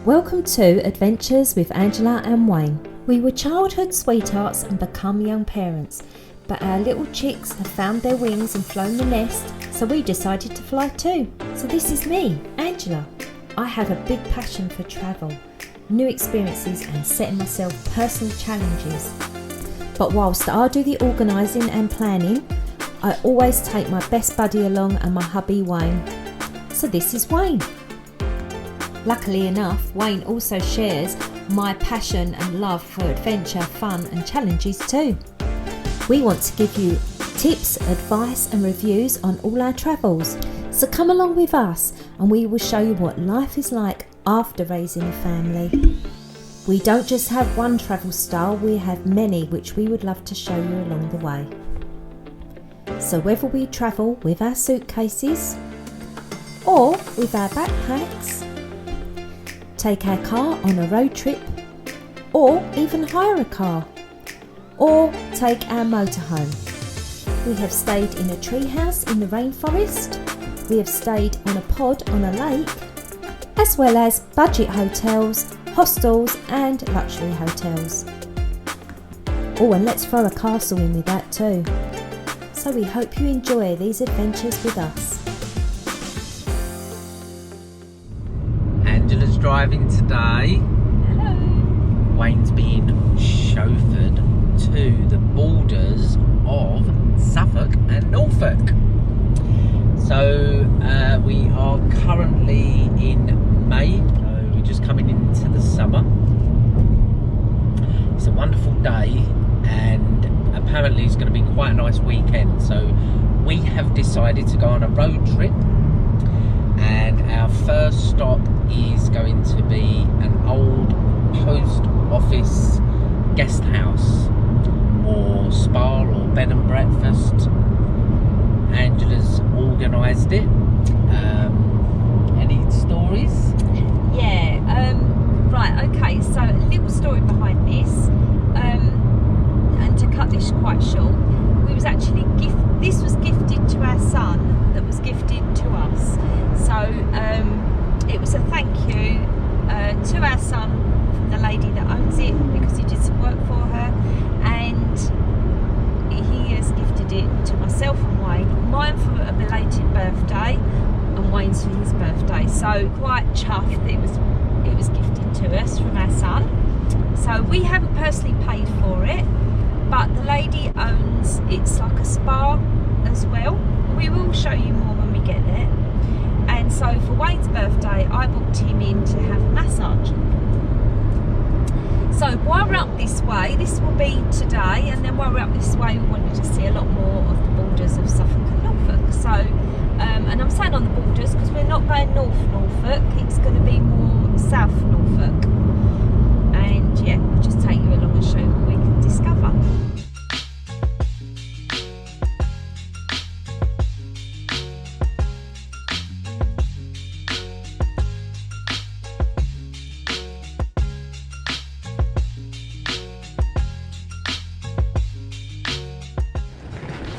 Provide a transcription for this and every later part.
Welcome to Adventures with Angela and Wayne. We were childhood sweethearts and become young parents, but our little chicks have found their wings and flown the nest, so we decided to fly too. So this is me, Angela. I have a big passion for travel, new experiences and setting myself personal challenges. But whilst I do the organising and planning, I always take my best buddy along and my hubby Wayne. So this is Wayne. Luckily enough, Wayne also shares my passion and love for adventure, fun and challenges too. We want to give you tips, advice and reviews on all our travels. So come along with us and we will show you what life is like after raising a family. We don't just have one travel style, we have many which we would love to show you along the way. So whether we travel with our suitcases or with our backpacks, take our car on a road trip, or even hire a car, or take our motorhome. We have stayed in a treehouse in the rainforest, we have stayed on a pod on a lake, as well as budget hotels, hostels and luxury hotels. Oh, and let's throw a castle in with that too. So we hope you enjoy these adventures with us. Angela's driving today. Hello. Wayne's being chauffeured to the borders of Suffolk and Norfolk. So we are currently in May. We're just coming into the summer. It's a wonderful day and apparently it's going to be quite a nice weekend. So we have decided to go on a road trip. And our first stop is going to be an old post office guest house or spa or bed and breakfast. Angela's organised it. Any stories? Yeah, right, okay, so a little story behind this, and to cut this quite short, we was actually this was gifted to our son that was gifted to us. So it was a thank you to our son from the lady that owns it because he did some work for her, and he has gifted it to myself and Wayne. Mine for a belated birthday and Wayne's for his birthday. So quite chuffed that it was gifted to us from our son. So we haven't personally paid for it, but the lady owns, it's like a spa as well. We will show you more when we get there. And so for Wayne's birthday, I booked him in to have a massage. So while we're up this way, this will be today, and then while we're up this way, we wanted to see a lot more of the borders of Suffolk and Norfolk. So, and I'm saying on the borders because we're not going North Norfolk, it's going to be more South Norfolk. And yeah, we'll just take you along and show you what we can discover.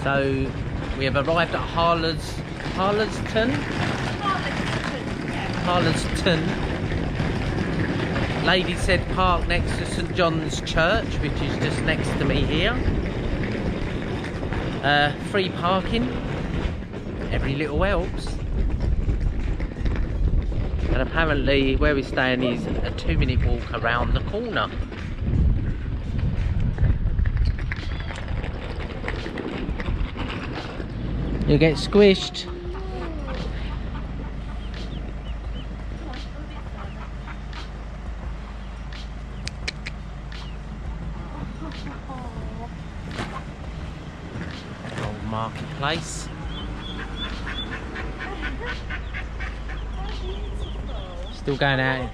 So we have arrived at Harleston. Lady said park next to St John's Church, which is just next to me here. Free parking. Every little helps. And apparently where we're staying is a 2-minute walk around the corner. You'll get squished. Old marketplace. Still going out.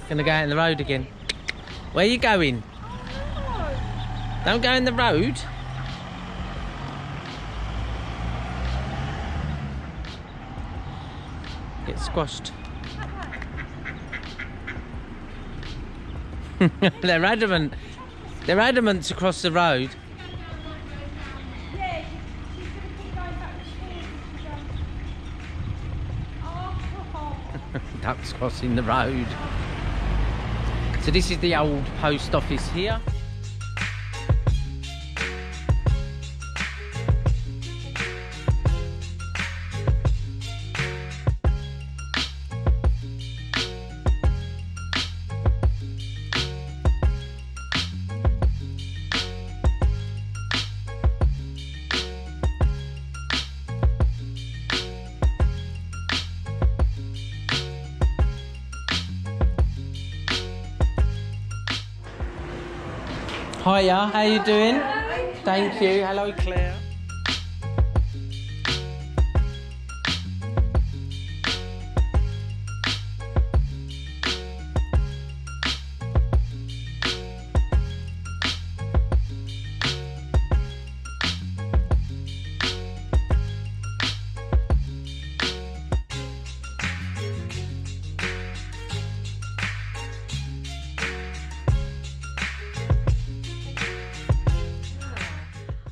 Gonna go out in the road again. Where are you going? Don't go in the road. Get squashed. They're adamant. They're adamant to cross the road. Ducks crossing the road. So this is the old post office here. Hiya, how you doing? Hello. Thank you. Hello, Claire.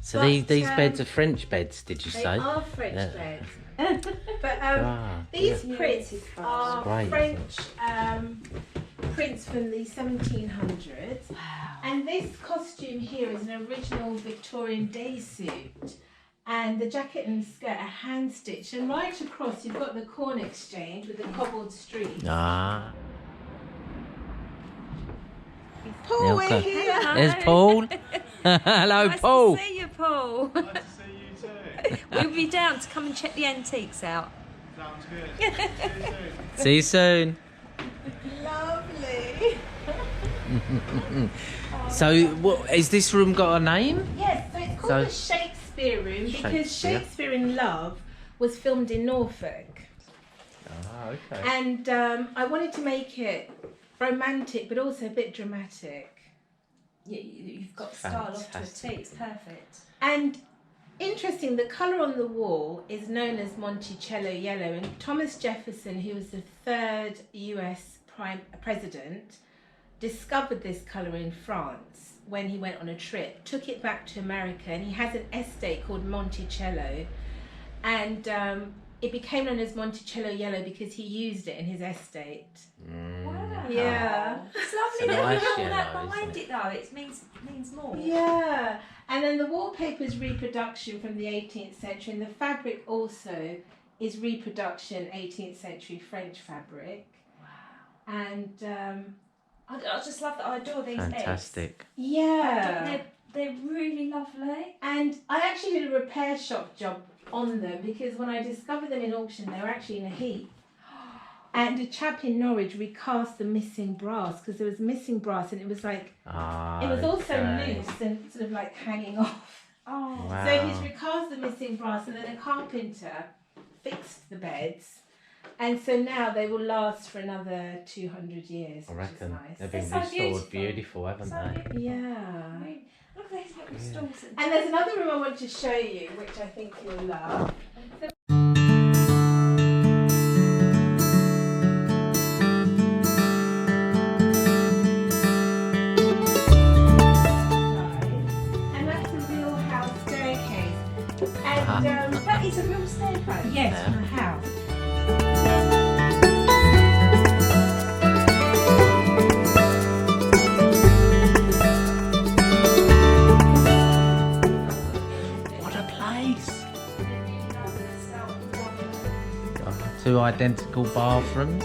So these beds are French beds, did you say? They are French beds. But these prints are French prints from the 1700s. Wow. And this costume here is an original Victorian day suit. And the jacket and skirt are hand stitched. And right across you've got the corn exchange with the cobbled streets. Ah. Paul, we're here. There's Paul. Hello, nice Paul. Nice to see you, Paul. Nice to see you too. We'll be down to come and check the antiques out. Sounds good. See you soon. Lovely. So, what is this room got a name? Yes, so it's called the Shakespeare Room because Shakespeare in Love was filmed in Norfolk. Ah, okay. And I wanted to make it romantic but also a bit dramatic. Yeah, you've got style off to a T. It's perfect. And interesting, the colour on the wall is known as Monticello yellow, and Thomas Jefferson, who was the third US president, discovered this colour in France when he went on a trip, took it back to America, and he has an estate called Monticello, and it became known as Monticello yellow because he used it in his estate. Wow. Yeah. It's lovely that you have all that behind it though. It means more. Yeah. And then the wallpaper is reproduction from the 18th century, and the fabric also is reproduction 18th century French fabric. Wow. And I just love that. I adore these Fantastic. eggs. Yeah. They're really lovely. And I actually did a repair shop job on them because when I discovered them in auction, they were actually in a heap. And a chap in Norwich recast the missing brass because there was missing brass, and it was like, it was also loose and sort of like hanging off. Oh. Wow. So he's recast the missing brass, and then a carpenter fixed the beds. And so now they will last for another 200 years. I reckon. Which is nice. They've been They're so restored beautiful. haven't So they? beautiful. Yeah. Look at these little stalls. And there's another room I want to show you, which I think you'll love. And that's a real house staircase. And That is a real staircase. yes, from a house. What a place! Two identical bathrooms.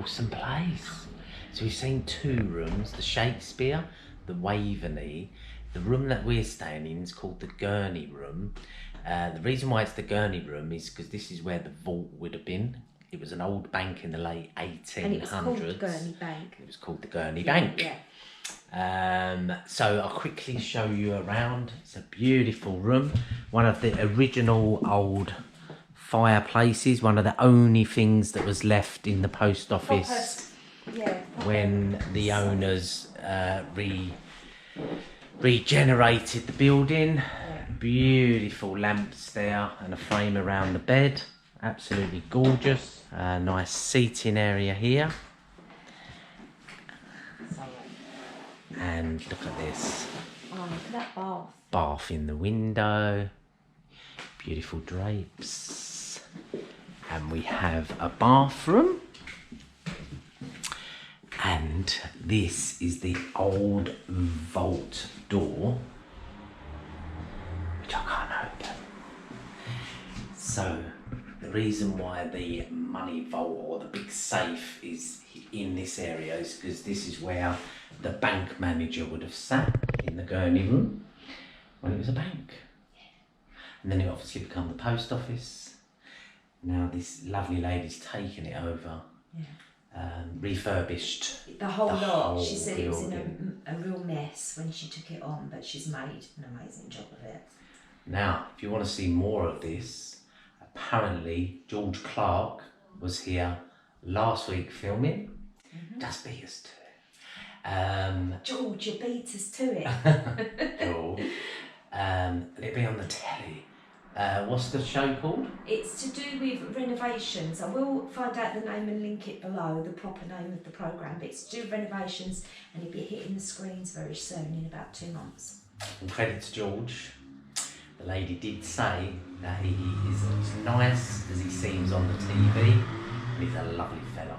Awesome place. So we've seen two rooms, the Shakespeare, the Waveney. The room that we're staying in is called the Gurney Room. The reason why it's the Gurney Room is because this is where the vault would have been. It was an old bank in the late 1800s. And it was called the Gurney Bank. It was called the Gurney Bank. Yeah. So I'll quickly show you around. It's a beautiful room. One of the original old fireplaces, one of the only things that was left in the post office when the owners regenerated the building. Beautiful lamps there and a frame around the bed, absolutely gorgeous. Nice seating area here, and look at this. Oh, look at that bath. Bath in the window, beautiful drapes, and we have a bathroom. And this is the old vault door, which I can't open. So the reason why the money vault or the big safe is in this area is because this is where the bank manager would have sat in the Gurney Room when it was a bank. And then it obviously became the post office. Now this lovely lady's taken it over. Refurbished The whole lot. whole She said it was in building. a real mess when she took it on, but she's made an amazing job of it. Now, if you want to see more of this, apparently George Clark was here last week filming. Just beat us to it. George, you beat us to it. George. It'll be on the telly. What's the show called? It's to do with Renovations. I will find out the name and link it below, the proper name of the programme. But it's to do with Renovations, and it'll be hitting the screens very soon, in about 2 months. And credit to George. The lady did say that he is as nice as he seems on the TV. And he's a lovely fella.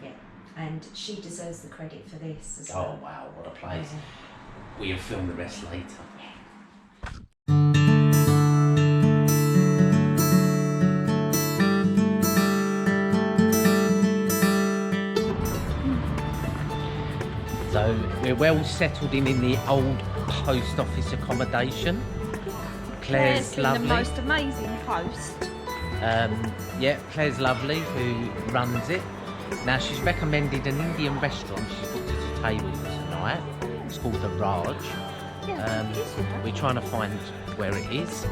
Yeah, and she deserves the credit for this as well. Oh wow, what a place. We'll film the rest later. So we're well settled in the old post office accommodation. Claire's been lovely. the most amazing host. Yeah, Claire's lovely, who runs it. Now she's recommended an Indian restaurant. She's booked us a table for tonight. It's called the Raj. We're trying to find where it is.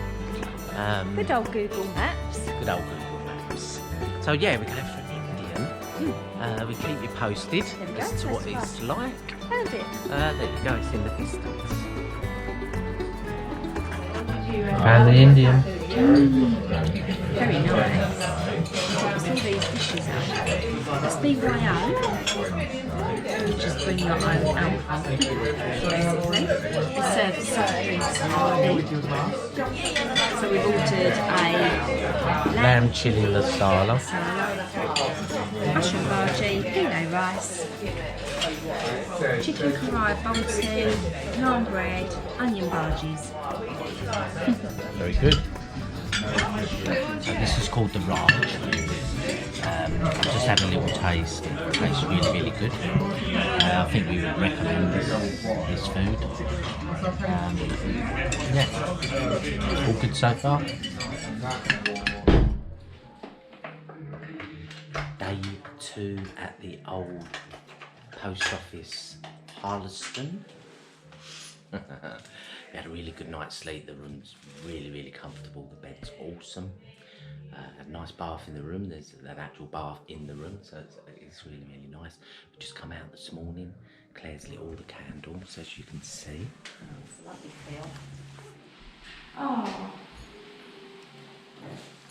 Good old Google Maps. Good old Google Maps. So yeah, we're going for an Indian. We keep you posted There we go, as to what that's it's like. Found it. There you go, it's in the distance. Found the Indian. Very nice. What's all these dishes out? That's BYO. You just bring your own alcohol, basically. They serve soft drinks already. So we've ordered a Lamb chili lasala. mushroom bhaji, pino rice, chicken karai bolti, naan bread, onion bhajis. Very good. So this is called the Raj. Just had a little taste. It tastes really, really good. I think we would recommend this food. Yeah, all good so far. Day 2 at the old post office, Harleston. We had a really good night's sleep. The room's really, really comfortable. The bed's awesome. A nice bath in the room. There's an actual bath in the room, so it's really, really nice. We just come out this morning. Claire's lit all the candles, as you can see. It's a lovely feel. Oh,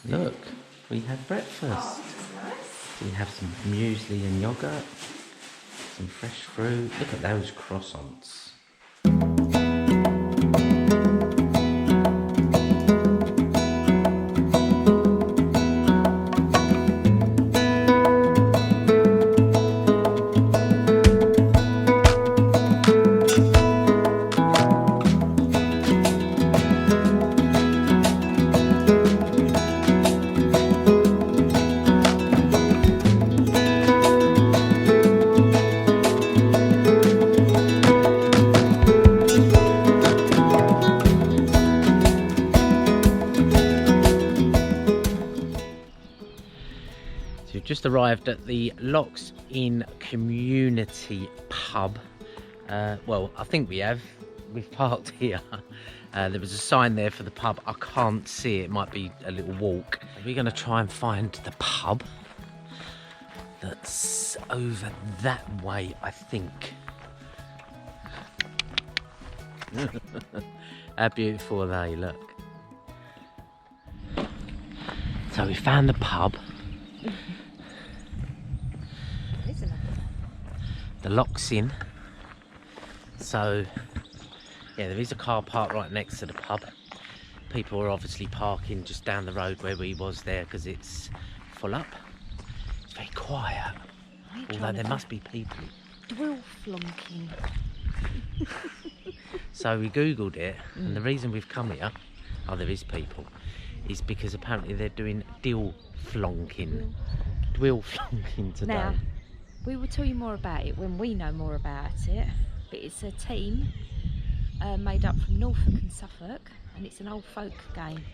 Look, we had breakfast. That's nice. We have some muesli and yogurt, some fresh fruit. Look at those croissants. Just arrived at the Locks Inn Community Pub. Well, I think we have. We've parked here. There was a sign there for the pub. I can't see it. It might be a little walk. We're going to try and find the pub that's over that way, I think. How beautiful are they? Look. So we found the pub. The lock's in. So yeah, there is a car park right next to the pub. People are obviously parking just down the road where we was there because it's full up. It's very quiet, although there must be people. Dwile Flonking. So we googled it, and the reason we've come here, oh there is people, is because apparently they're doing Dwile Flonking. Dwile Flonking today. Now, we will tell you more about it when we know more about it, but it's a team made up from Norfolk and Suffolk, and it's an old folk game.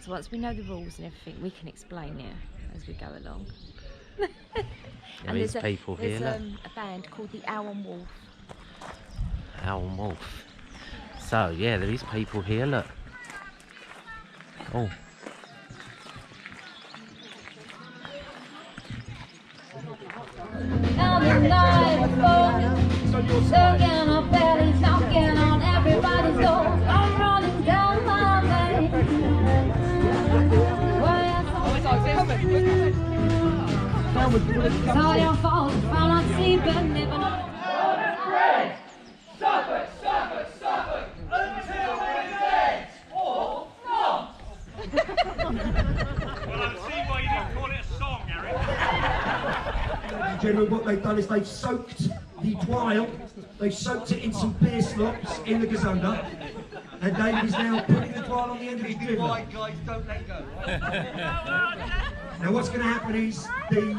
So once we know the rules and everything, we can explain it as we go along. There is people here. There's a band called the Owl and Wolf. Owl and Wolf. So yeah, there is people here. Look. Oh. Now the night is falling, looking up bellies, knocking on everybody's door. I'm running down my lane. Saw your falls, found out sleeping, never know. Suffolk, Suffolk, Suffolk, until it ends, or not. Well, I see why you didn't call it a song, Eric. Ladies and gentlemen, what they've done is they've soaked the Dwile, they've soaked it in some beer slops in the Gazunder, and David is now putting the Dwile on the end of his dribbler. Right, guys, don't let go. Now what's going to happen is the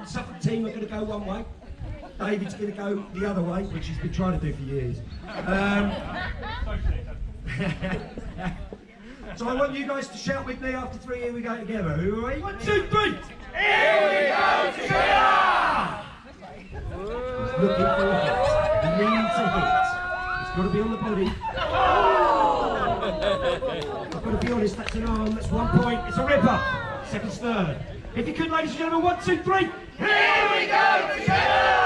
Suffolk team are going to go one way, David's going to go the other way, which he's been trying to do for years. So I want you guys to shout with me after three, here we go together. Are you ready? 1, 2, 3! Here we go together! He's looking for a hit. He needs a hit. It's got to be on the body. I've got to be honest, that's an arm, that's 1 point. It's a ripper. Second's third. If you could, ladies and gentlemen, 1, 2, 3. Here we go together!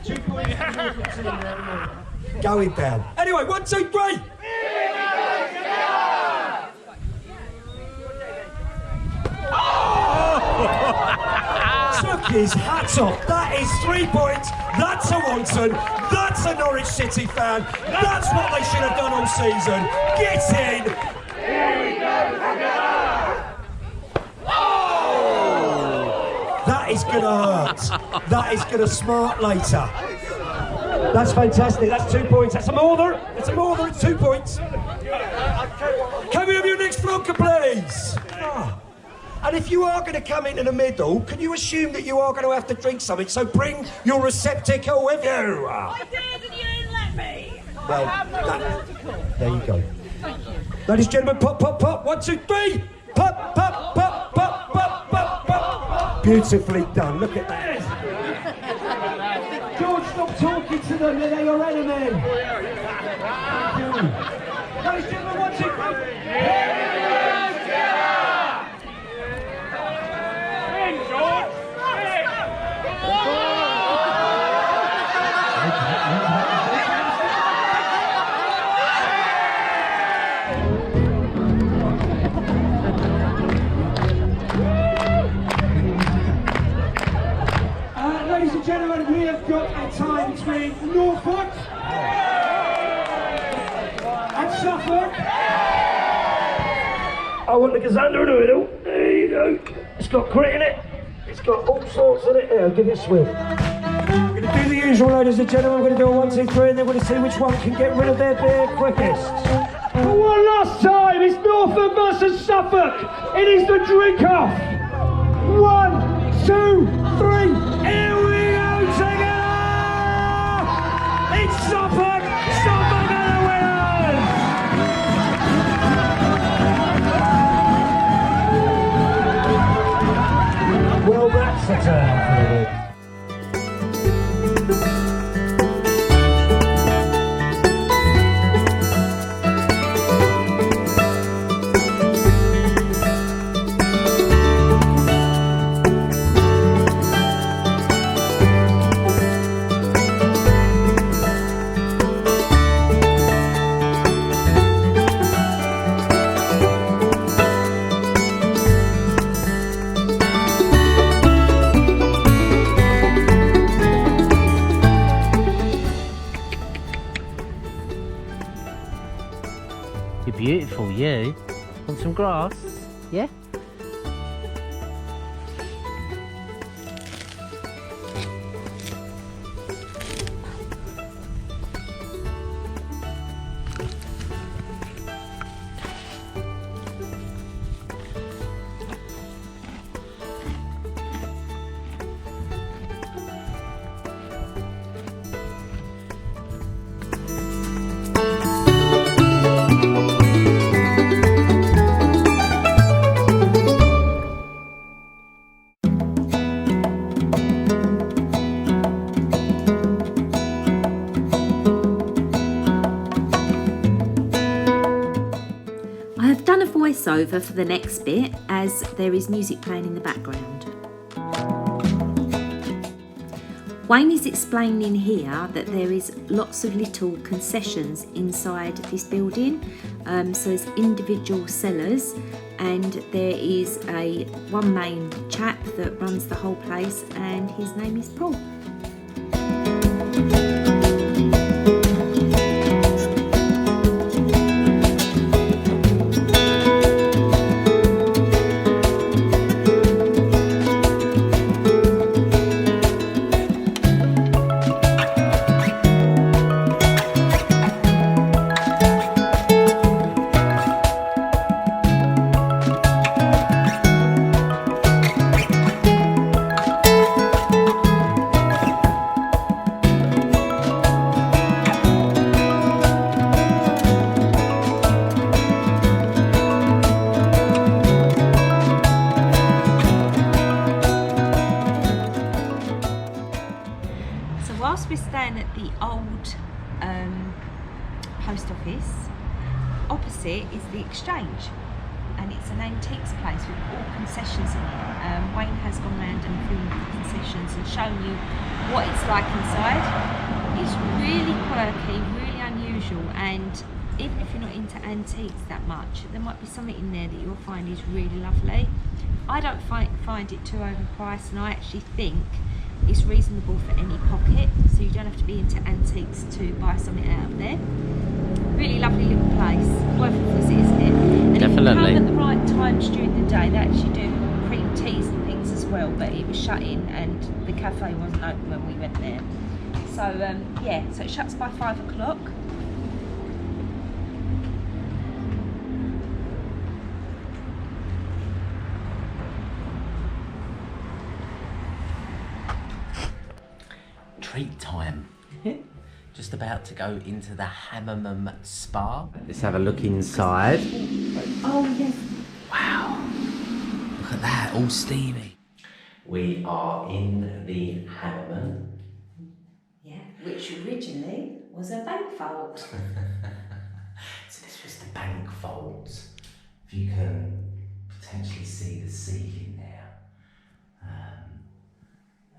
Two points. Going down. Anyway, 1, 2, 3. Took his hat off. That is 3 points. That's a Wanton. That's a Norwich City fan. That's what they should have done all season. Get in. Here we go together. That is going to hurt. That is going to smart later. That's fantastic. That's 2 points. That's a Morther. It's a Morther. It's 2 points. Can we have your next flonker, please? Oh. And if you are going to come into the middle, can you assume that you are going to have to drink something? So bring your receptacle with you. I did and you didn't let me. Well, there you go. Ladies and gentlemen, pop, pop, pop. 1, 2, 3. Pop, pop, pop, pop, pop, pop, pop. Beautifully done. Look at that. George, stop talking to them. They're your enemy. Ladies and gentlemen, 1, 2, 3. Ladies and gentlemen, we have got a tie between Norfolk and Suffolk. I want the Gazunder in the middle. There you go. It's got grit in it. It's got all sorts in it. Here, I'll give it a swim. We're going to do the usual, ladies and gentlemen. We're going to do a 1, 2, 3, and then we're going to see which one can get rid of their beer quickest. For one last time, it's Norfolk versus Suffolk. It is the drink-off. 1, 2, 3. Here we go together! It's Suffolk! Suffolk are the winners! Well, that's a turn. You're beautiful, you. Want some grass? Yeah? I have done a voiceover for the next bit as there is music playing in the background. Wayne is explaining here that there is lots of little concessions inside this building. So there's individual cellars and there is one main chap that runs the whole place and his name is Paul. Whilst we're staying at the old post office, opposite is the exchange, and it's an antiques place with all concessions in it. Wayne has gone round and filmed the concessions and shown you what it's like inside. It's really quirky, really unusual, and even if you're not into antiques that much, there might be something in there that you'll find is really lovely. I don't find it too overpriced, and I actually think it's reasonable for any pocket, so you don't have to be into antiques to buy something out of there. Really lovely little place, worth a visit, isn't it? And Definitely. If you come at the right times during the day, they actually do cream teas and things as well, but it was shut in and the cafe wasn't open when we went there. So yeah, so it shuts by 5 o'clock. Treat time. Just about to go into the Hammam Spa. Let's have a look inside. Oh yes. Wow. Look at that, all steamy. We are in the Hammam. Yeah, which originally was a bank vault. So this was the bank vault. If you can potentially see the ceiling there.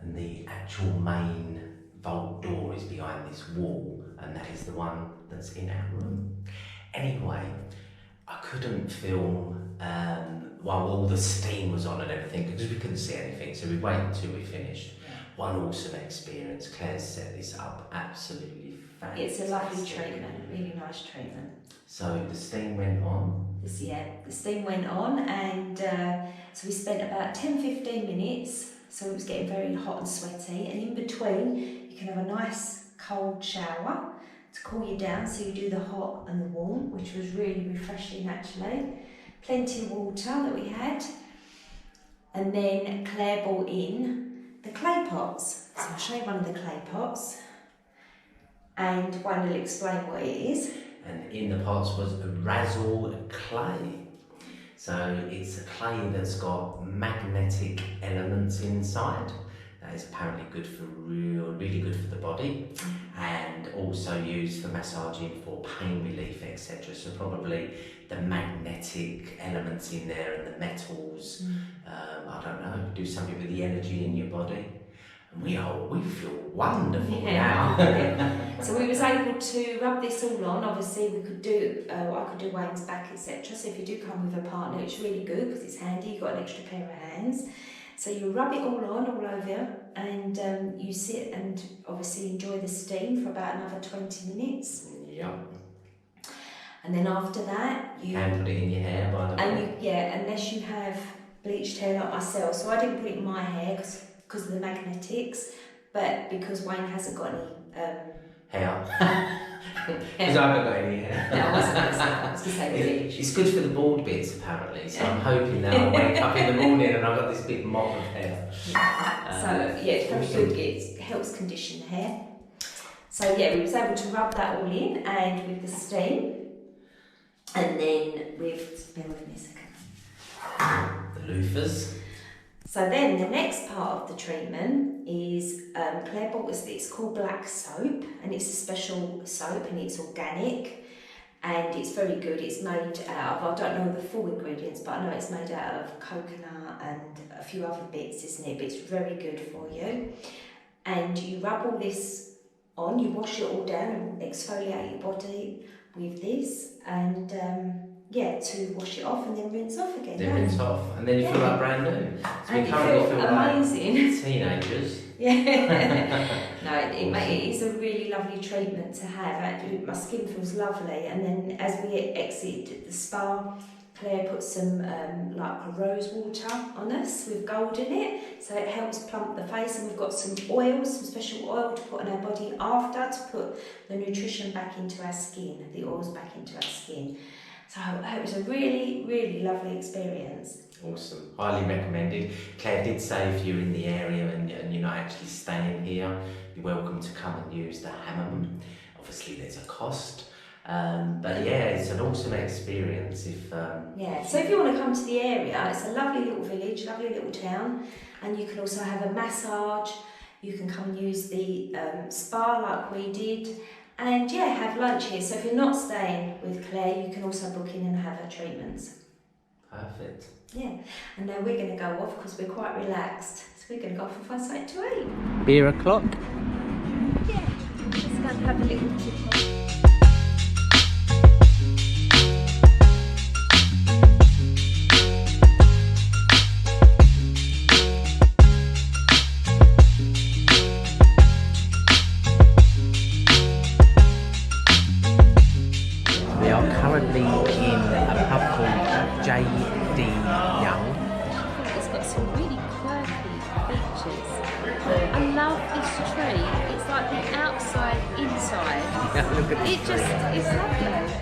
And the actual main vault door is behind this wall, and that is the one that's in our room. Anyway, I couldn't film while all the steam was on and everything because we couldn't see anything, so we waited until we finished. One awesome experience. Claire's set this up absolutely fantastic. It's a lovely treatment, really nice treatment. So the steam went on. Yeah, the steam went on, and so we spent about 10-15 minutes. So it was getting very hot and sweaty, and in between you can have a nice cold shower to cool you down, so you do the hot and the warm, which was really refreshing actually. Plenty of water that we had, and then Claire brought in the clay pots. So I'll show you one of the clay pots and one will explain what it is. And in the pots was a razzle clay. So it's a clay that's got magnetic elements inside. That is apparently good for really good for the body, and also used for massaging for pain relief, etc. So probably the magnetic elements in there and the metals, I don't know, do something with the energy in your body. And we feel wonderful now. Yeah. So we was able to rub this all on. Obviously we could do, I could do Wayne's back, etc. So if you do come with a partner, it's really good because it's handy, you've got an extra pair of hands. So you rub it all on, all over, and you sit and obviously enjoy the steam for about another 20 minutes. Yep. And then after that, you can put it in your hair, by the way. Unless you have bleached hair like myself. So I didn't put it in my hair because of the magnetics, but because Wayne hasn't got any hair. Because I haven't got any hair. No, I was going to say it's good for the bald bits apparently, so I'm hoping now I wake up in the morning and I've got this big mop of hair. It's very good. It helps condition the hair. So we was able to rub that all in, and with the steam, and then bear with me a second. The loofahs. So then the next part of the treatment is Claire bought us, it's called black soap, and it's a special soap and it's organic and it's very good. It's made out of, I don't know the full ingredients, but I know it's made out of coconut and a few other bits, isn't it? But it's very good for you. And you rub all this on, you wash it all down and exfoliate your body with this, and to wash it off and then rinse off again. Then rinse off, and then you feel like brand new. So and we currently feel amazing. Like teenagers. No, it is a really lovely treatment to have. Actually, my skin feels lovely, and then as we exit the spa, Claire put some like a rose water on us with gold in it, so it helps plump the face, and we've got some oils, some special oil to put on our body after to put the nutrition back into our skin, the oils back into our skin. So it was a really, really lovely experience. Awesome, highly recommended. Claire did say if you're in the area and you're not actually staying here, you're welcome to come and use the Hammam. Obviously there's a cost, but it's an awesome experience. So if you want to come to the area, it's a lovely little village, lovely little town, and you can also have a massage. You can come and use the spa like we did. And have lunch here. So if you're not staying with Claire, you can also book in and have her treatments. Perfect. Yeah, and now we're going to go off because we're quite relaxed. So we're going to go off and find something to eat. Beer o'clock? Yeah, just going to have a little tip off. It just is lovely.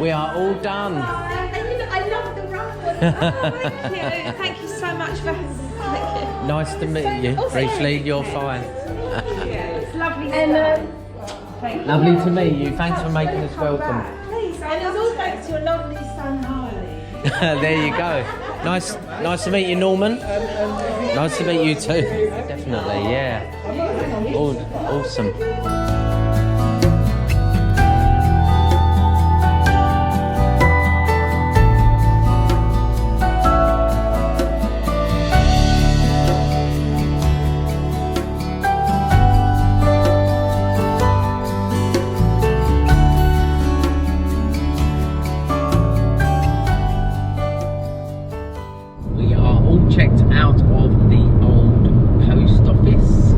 We are all done. I love the run. Thank you. Thank you so much for having me. Nice to meet you. Briefly, you're fine. It's lovely. And lovely to meet you. Thanks for making us welcome. Please, and it's all thanks to your lovely son Harley. There you go. Nice to meet you, Norman. Nice to meet you too. Definitely, yeah. Awesome. Checked out of the old post office,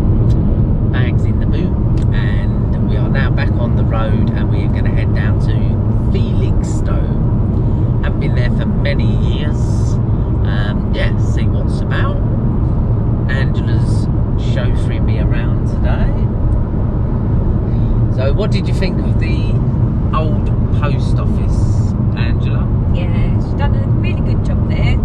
bags in the boot, and we are now back on the road, and we're going to head down to Felixstowe. Haven't been there for many years. See what's about. Angela's chauffeuring me around today. So what did you think of the old post office, Angela? Yeah, she's done a really good job there.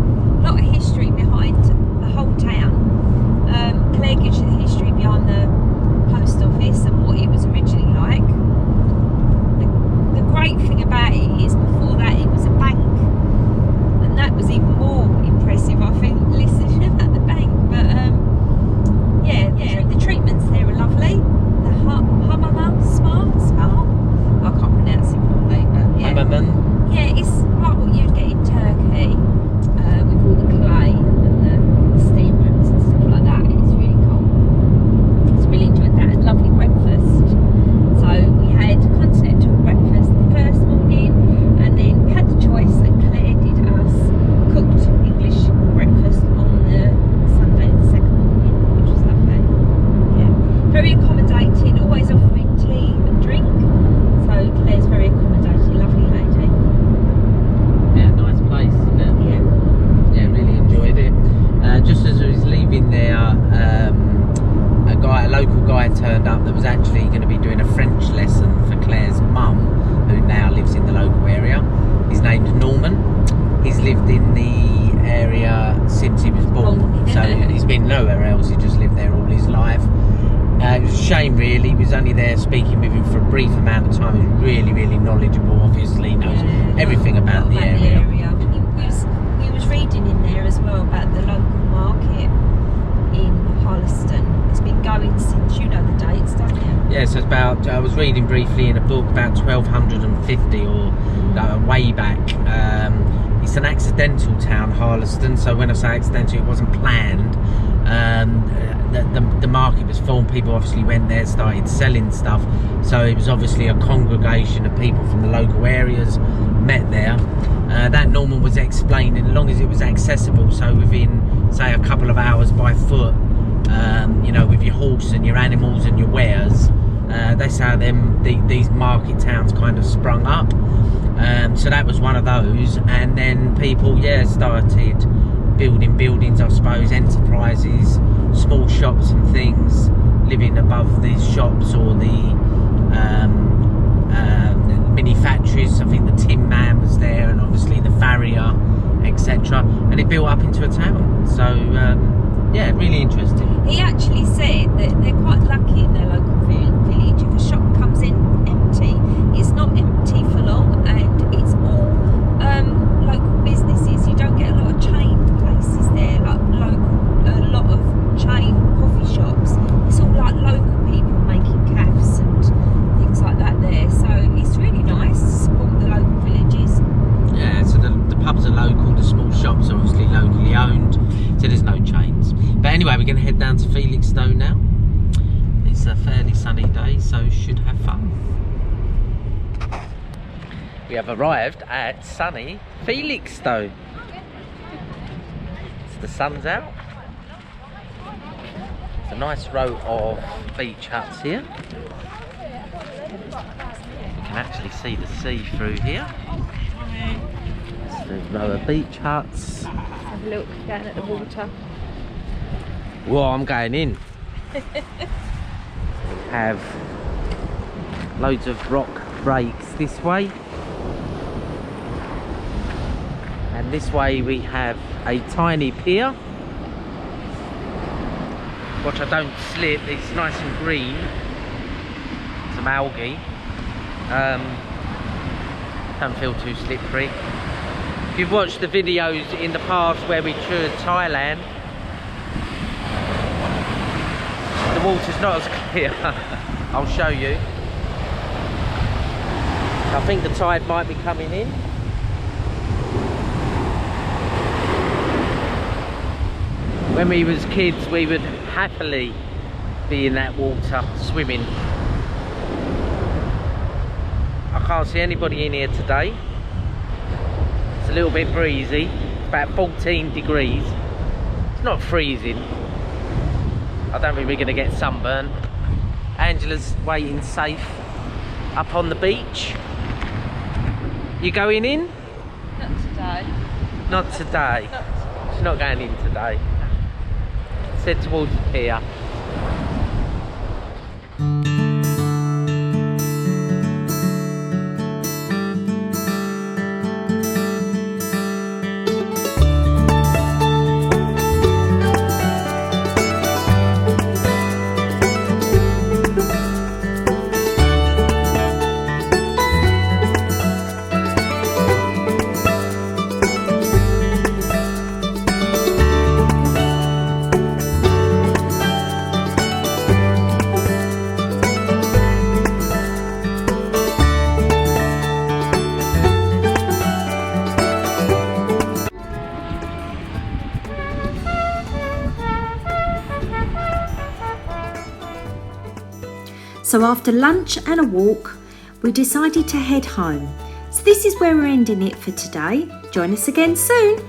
was actually going to be doing a French lesson for Claire's mum, who now lives in the local area. His name's Norman. He's lived in the area since he was born, so he's been nowhere else. He just lived there all his life. It was a shame, really. He was only there speaking with him for a brief amount of time. He was really, really knowledgeable. Obviously, knows everything about the area. He was reading in there as well about the local market in Harleston. It's been going since, you know the dates, don't you? Yeah, so it's about, I was reading briefly in a book about 1250 or way back. It's an accidental town, Harleston, so when I say accidental, it wasn't planned. The market was full, people obviously went there, started selling stuff, so it was obviously a congregation of people from the local areas met there. That Norman was explaining, as long as it was accessible, so within, say, a couple of hours by foot, you know, with your horse and your animals and your wares, that's how these market towns kind of sprung up. So that was one of those, and then people, started building buildings, I suppose, enterprises, small shops and things, living above these shops, or the mini factories. I think the Tin Man was there, and obviously the farrier, etc. And it built up into a town. So yeah, really interesting. He actually said that they're quite lucky in their local village. If a shop comes in empty, it's not empty for long, and it's all local businesses. You don't get a lot of chain places there, like a lot of chain coffee shops. It's all like local people making cafes and things like that there. So it's really nice to support the local villages. Yeah, so the pubs are local, the small shops are obviously locally owned, so there's no chains. But anyway, we're going to head down to Felixstowe now. It's a fairly sunny day, so should have fun. We have arrived at sunny Felixstowe. So the sun's out. It's a nice row of beach huts here. You can actually see the sea through here. So a row of beach huts. Have a look down at the water. Whoa, I'm going in. We have loads of rock breaks this way. And this way we have a tiny pier. Watch I don't slip, it's nice and green. Some algae. Don't feel too slippery. If you've watched the videos in the past where we toured Thailand, the water's not as clear. I'll show you. I think the tide might be coming in. When we was kids, we would happily be in that water swimming. I can't see anybody in here today. It's a little bit breezy. It's about 14 degrees. It's not freezing. I don't think we're going to get sunburnt. Angela's waiting safe up on the beach. You going in? Not today. Not today. She's not going in today. Head towards the pier. So after lunch and a walk, we decided to head home. So this is where we're ending it for today. Join us again soon.